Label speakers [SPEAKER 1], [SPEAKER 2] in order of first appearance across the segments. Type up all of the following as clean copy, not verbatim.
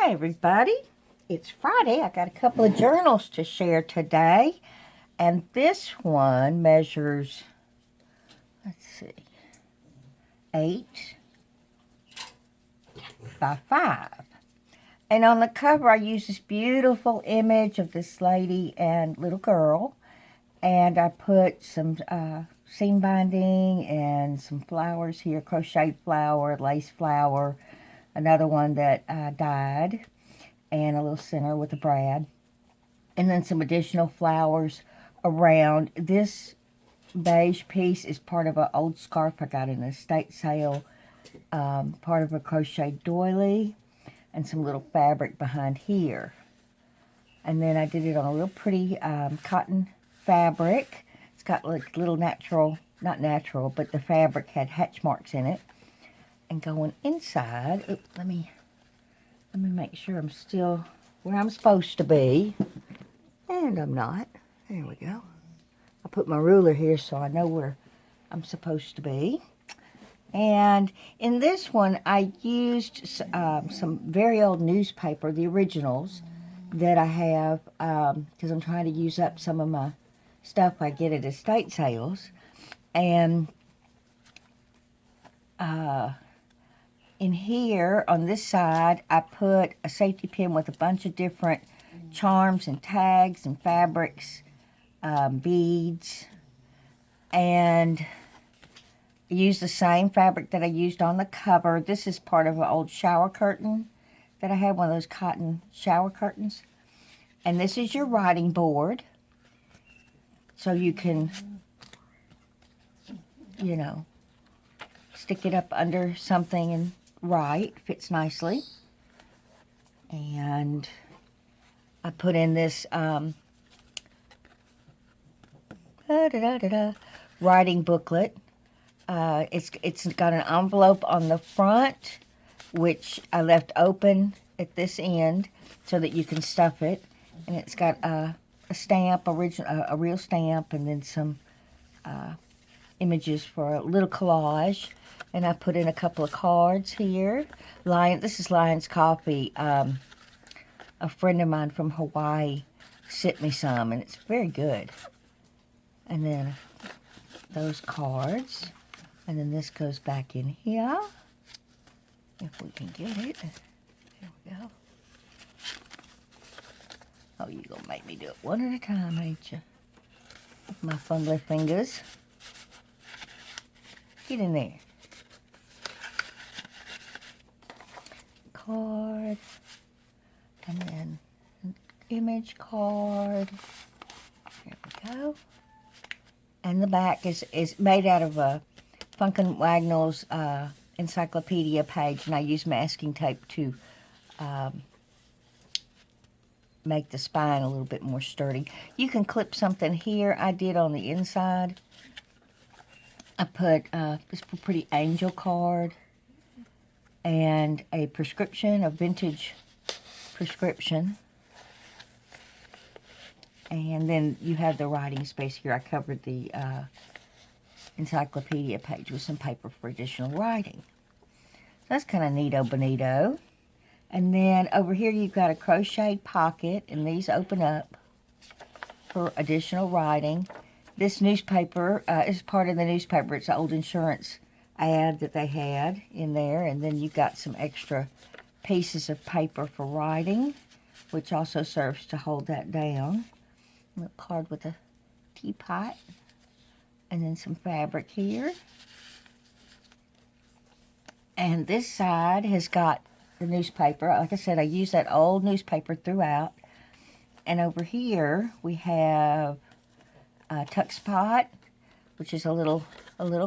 [SPEAKER 1] Hi everybody, it's Friday. I got a couple of journals to share today, and this one measures, let's see, 8 by 5. And on the cover I use this beautiful image of this lady and little girl, and I put some seam binding and some flowers here, crocheted flower, lace flower, another one that I dyed, and a little center with a brad, and then some additional flowers around. This beige piece is part of an old scarf I got in an estate sale, part of a crochet doily, and some little fabric behind here. And then I did it on a real pretty cotton fabric. It's got like little natural, not natural, but the fabric had hatch marks in it. And going inside, oops, let me make sure I'm still where I'm supposed to be. And I'm not. There we go. I put my ruler here so I know where I'm supposed to be. And in this one, I used some very old newspaper, the originals, that I have, because I'm trying to use up some of my stuff I get at estate sales. And in here, on this side, I put a safety pin with a bunch of different charms and tags and fabrics, beads, and I used the same fabric that I used on the cover. This is part of an old shower curtain that I had, one of those cotton shower curtains. And this is your writing board, so you can, you know, stick it up under something and write. Fits nicely. And I put in this writing booklet. It's got an envelope on the front, which I left open at this end so that you can stuff it. And it's got a stamp, a real stamp, and then some images for a little collage. And I put in a couple of cards here. This is Lion's Coffee. A friend of mine from Hawaii sent me some, and it's very good. And then those cards. And then this goes back in here, if we can get it. There we go. Oh, you're going to make me do it one at a time, ain't you? With my fumbly fingers. Get in there. Card. And then an image card. There we go. And the back is made out of a Funkin' Wagnall's encyclopedia page, and I use masking tape to make the spine a little bit more sturdy. You can clip something here. I did on the inside. I put this pretty angel card and a prescription, a vintage prescription. And then you have the writing space here. I covered the encyclopedia page with some paper for additional writing. So that's kind of neato bonito. And then over here you've got a crochet pocket, and these open up for additional writing. This newspaper is part of the newspaper. It's an old insurance ad that they had in there. And then you've got some extra pieces of paper for writing, which also serves to hold that down. A little card with a teapot. And then some fabric here. And this side has got the newspaper. Like I said, I use that old newspaper throughout. And over here we have a tuck spot, which is a little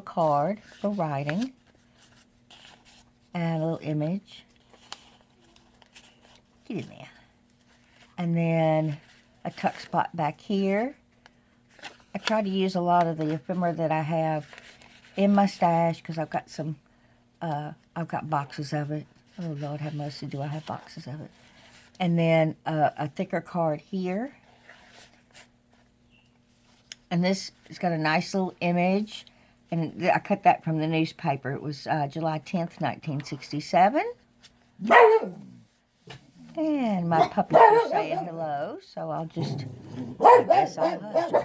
[SPEAKER 1] card for writing. And a little image. Get in there. And then a tuck spot back here. I try to use a lot of the ephemera that I have in my stash because I've got some, I've got boxes of it. Oh Lord have mercy, do I have boxes of it. And then a thicker card here. And this has got a nice little image. And I cut that from the newspaper. It was July 10th, 1967. And my puppies are saying hello, so I guess I'll hush.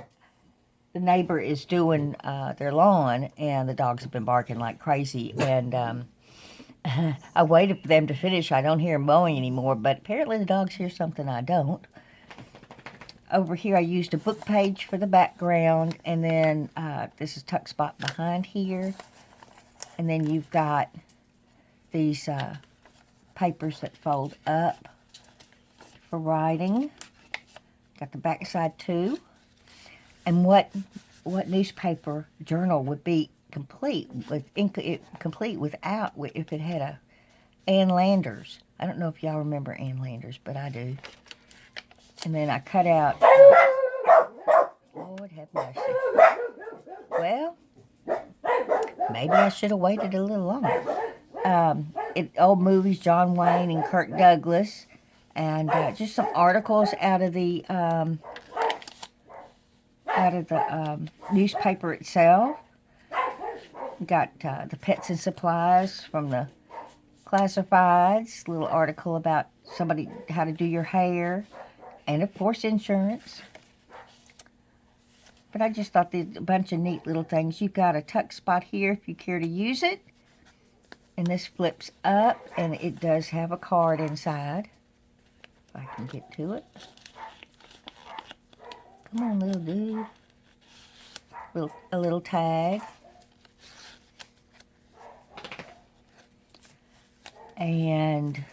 [SPEAKER 1] The neighbor is doing their lawn, and the dogs have been barking like crazy. And I waited for them to finish. I don't hear them mowing anymore, but apparently the dogs hear something I don't. Over here, I used a book page for the background, and then this is tuck spot behind here. And then you've got these papers that fold up for writing. Got the back side too. And what newspaper journal would be complete without if it had a Ann Landers? I don't know if y'all remember Ann Landers, but I do. And then I cut out. Lord have mercy. Well, maybe I should have waited a little longer. Old movies, John Wayne and Kirk Douglas, and just some articles out of the newspaper itself. Got the pets and supplies from the classifieds, little article about somebody, how to do your hair, and of course insurance. But I just thought there's a bunch of neat little things. You've got a tuck spot here if you care to use it. And this flips up, and it does have a card inside. If I can get to it. Come on, little dude. A little tag. And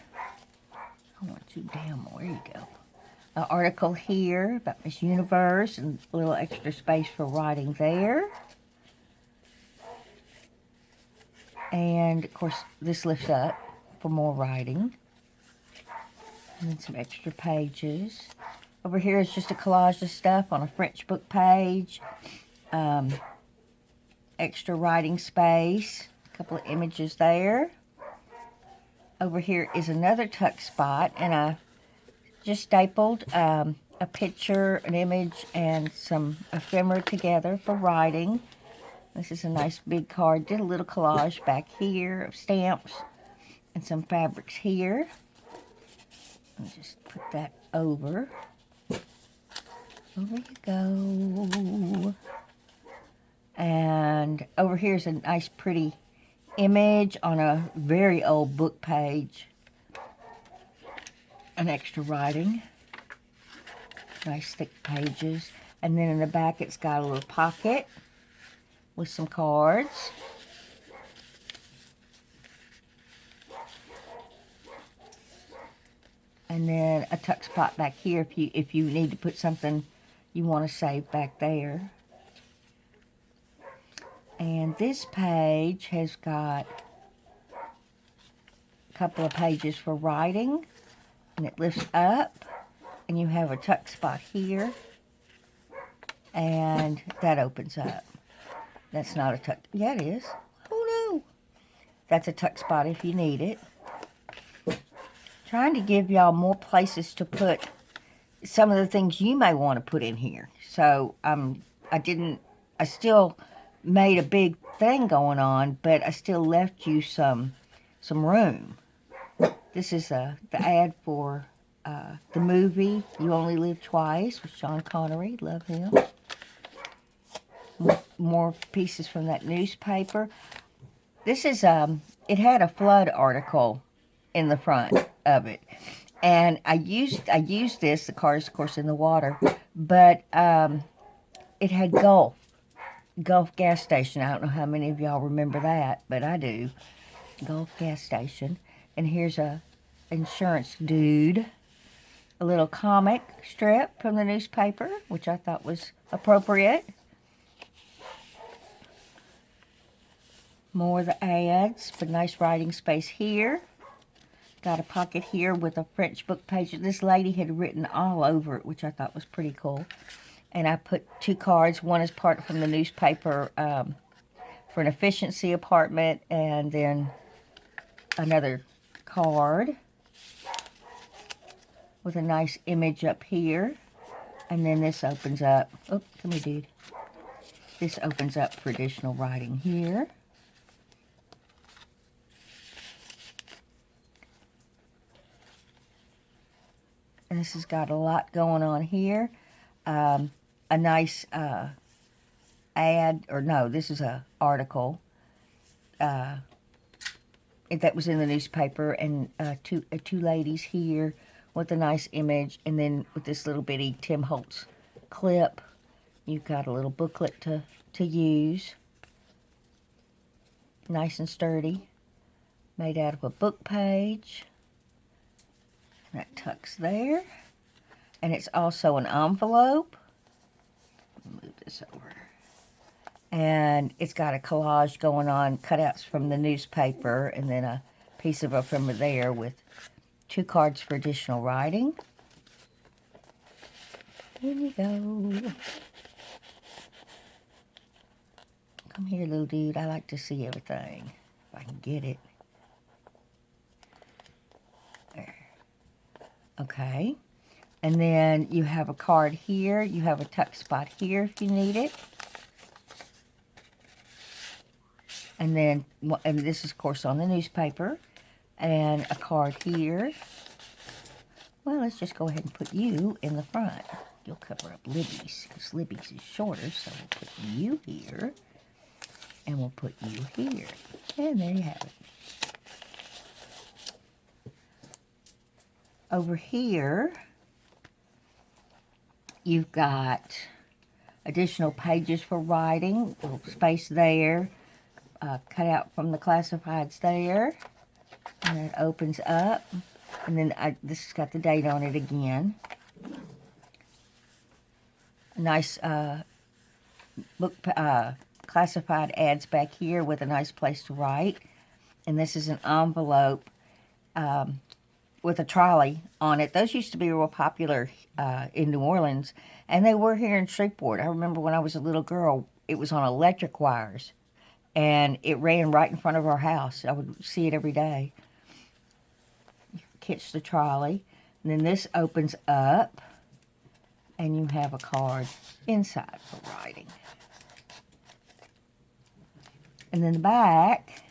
[SPEAKER 1] I want you down more. There you go. An article here about Miss Universe and a little extra space for writing there. And of course, this lifts up for more writing. And then some extra pages. Over here is just a collage of stuff on a French book page. Extra writing space. A couple of images there. Over here is another tuck spot, and I just stapled a picture, an image, and some ephemera together for writing. This is a nice big card. Did a little collage back here of stamps and some fabrics here. I'll just put that over. Over you go. And over here is a nice pretty image on a very old book page. An extra writing. Nice thick pages. And then in the back it's got a little pocket with some cards. And then a tuck spot back here if you need to put something you want to save back there. And this page has got a couple of pages for writing, and it lifts up, and you have a tuck spot here, and that opens up. That's not a tuck. Yeah, it is. Oh no. That's a tuck spot if you need it. Trying to give y'all more places to put some of the things you may want to put in here. So I still made a big thing going on, but I still left you some room. This is the ad for the movie You Only Live Twice with Sean Connery. Love him. More pieces from that newspaper. This is it had a flood article in the front of it, and I used this. The car is of course in the water, but it had Gulf gas station. I don't know how many of y'all remember that, but I do. Gulf gas station. And here's a insurance dude. A little comic strip from the newspaper, which I thought was appropriate. More of the ads, but nice writing space here. Got a pocket here with a French book page. This lady had written all over it, which I thought was pretty cool. And I put two cards. One is part from the newspaper for an efficiency apartment, and then another card with a nice image up here. And then this opens up. Oh, come here, dude. This opens up for additional writing here. this has got a lot going on here. A nice ad, or no, this is a article that was in the newspaper, and two ladies here with a nice image, and then with this little bitty Tim Holtz clip, you've got a little booklet to use. Nice and sturdy, made out of a book page. And that tucks there. And it's also an envelope. Move this over. And it's got a collage going on, cutouts from the newspaper, and then a piece of ephemera there with 2 cards for additional writing. Here you go. Come here, little dude. I like to see everything, if I can get it. There. Okay. And then you have a card here. You have a tuck spot here if you need it. And then, and this is, of course, on the newspaper. And a card here. Well, let's just go ahead and put you in the front. You'll cover up Libby's, because Libby's is shorter, so we'll put you here. And we'll put you here. And there you have it. Over here, you've got additional pages for writing, a little space there, cut out from the classifieds there, and it opens up, and then this has got the date on it again. A nice book classified ads back here with a nice place to write, and this is an envelope with a trolley on it. Those used to be real popular in New Orleans, and they were here in Shreveport. I remember when I was a little girl, it was on electric wires, and it ran right in front of our house. I would see it every day. Catch the trolley, and then this opens up, and you have a card inside for writing. And then the back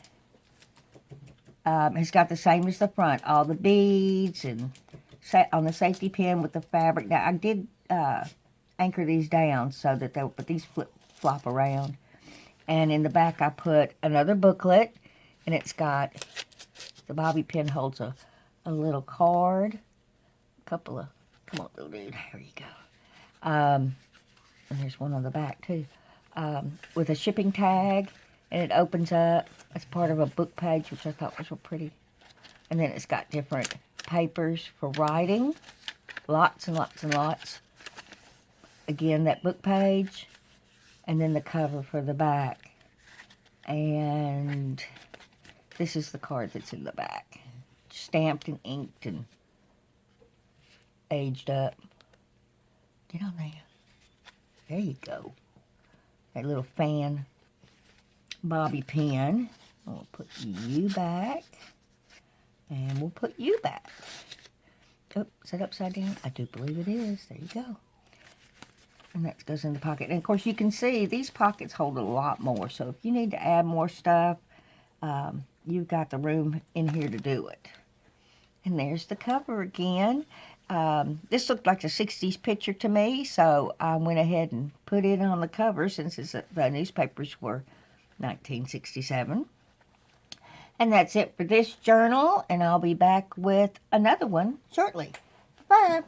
[SPEAKER 1] has got the same as the front, all the beads and on the safety pin with the fabric. Now I did anchor these down so that but these flop around. And in the back I put another booklet, and it's got, the bobby pin holds a little card, a couple of, come on little dude, there you go. And there's one on the back too, with a shipping tag. And it opens up as part of a book page, which I thought was real pretty. And then it's got different papers for writing. Lots and lots and lots. Again, that book page. And then the cover for the back. And this is the card that's in the back. Stamped and inked and aged up. Get on there. There you go. That little fan bobby pin. We'll put you back, and we'll put you back. Oh, is that upside down? I do believe it is. There you go. And that goes in the pocket. And of course, you can see these pockets hold a lot more. So if you need to add more stuff, you've got the room in here to do it. And there's the cover again. This looked like a 60s picture to me, so I went ahead and put it on the cover since the newspapers were 1967. And that's it for this journal, and I'll be back with another one shortly. Bye.